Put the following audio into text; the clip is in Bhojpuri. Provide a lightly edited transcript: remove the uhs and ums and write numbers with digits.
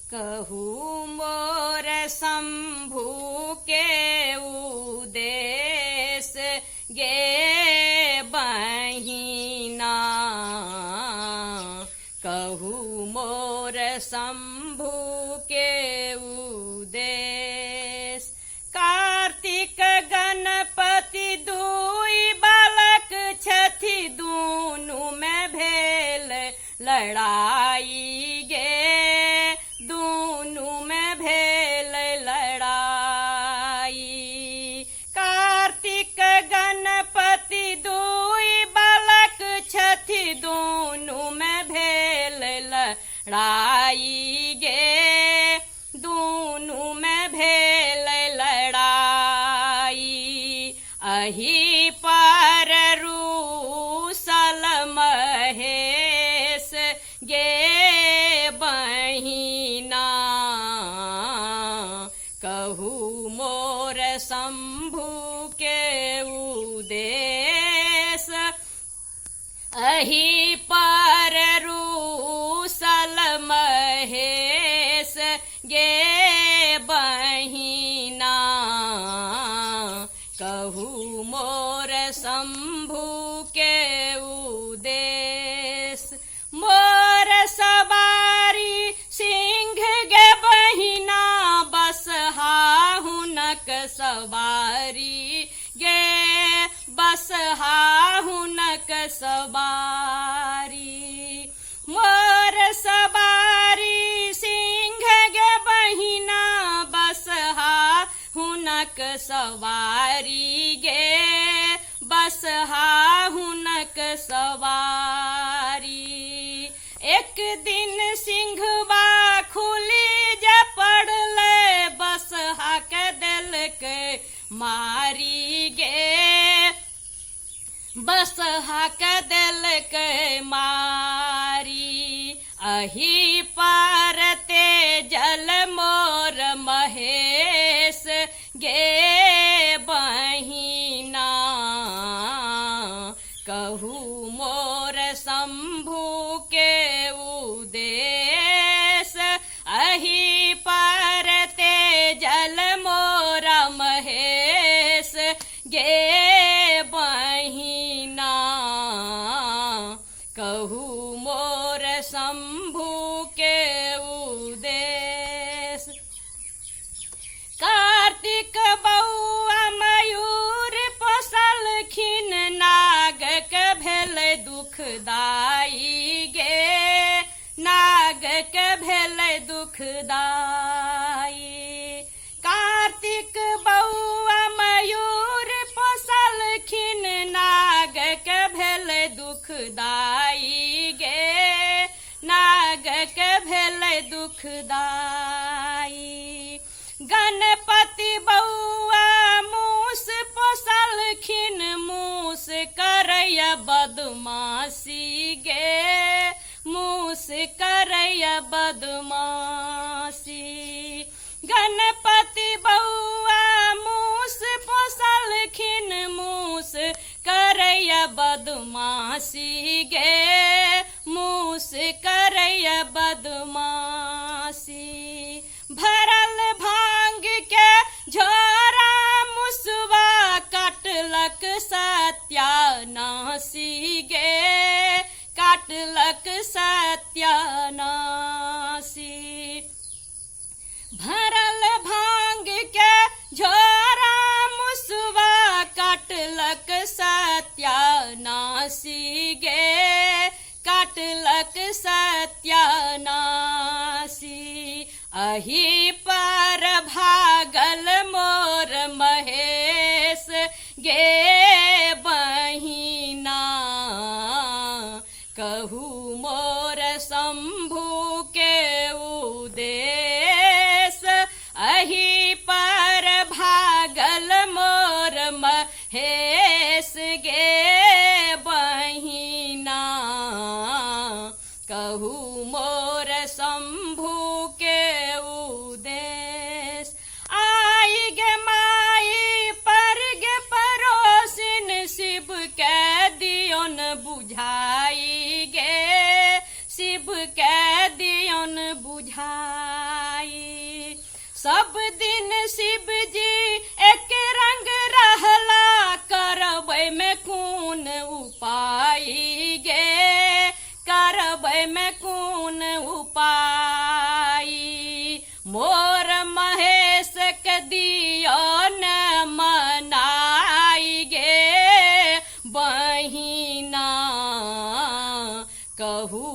कहू मोर शंभु के उदेश गे बहिना, कहू मोर शंभु के उदेश। कार्तिक गणपति दुई बालक छथि, दूनु में भेल लड़ाई गे, दूनु में भेल लड़ाई। कार्तिक गणपति दुई बालक छथि, दूनु में भेल लड़ाई गे, दूनु में भेल लड़ाई। अही पर रूसल महेश गे बहिना, कहू मोर शंभु के उदेश। अही पर रूसल महेश गे बहिना, कहू मोर शंभु के उदेश। मोर सवारी सिंह गे बहिना, बसहा हुनक सवारी गे, बसहा हुनक सवारी। मोर सवारी सिंह गे बहिना, बसहा हुनक सवारी गे, बसहा हुनक सवारी। एक दिन सिंहवा खुली जे पड़ले, बसहा के दिलक मारी गे, बसहा के दिलक मारी। अही पार तेजल मोर महेश गे बहिना, कहू मोर शंभु के उदेश। अही पार तेजल मोर महेश गे बहिना, कहू मोर शंभु के उदेश। कार्तिक बउआ मयूर पोसलखिन, नाग के भेल दुखदाई गे, नाग के भेल दुखदाई। कार्तिक बउआ मयूर पोसलखिन, नाग के भेल दुखदाई गे, नाग के भेल दुखदाई। गणपति बउआ मूस पोसलखिन, मूस करय बदमाशी गे, मूस करय बदमाशी। गणपति बउआ मूस पोसलखिन, मूस करय बदमाशी गे, मूस करय बदमाशी। भरल भांग के झोरा मुसवा, काटलक सत्यानाशी गे, काटलक सत्यानाशी। भरल भांग के झोरा मुसवा, काटलक सत्यानाशी गे, काटलक सत्यानाशी। अही पर भागल मोर महेश गे बहिना, कहू मोर शंभु के उदेश। अही पर भागल मोर महेश गे बहिना, कहू मोर शंभु के उदेश। आई गे माई पर गे परोसिन, शिव के दियोन बुझाई गे, शिव के दियोन बुझाई। सब दिन शिव जी एक रंग रहला करबै में कौन उपाय गे करबै में कौन उपाय मोर महेश के दियो न मनाई गे बहिना कहू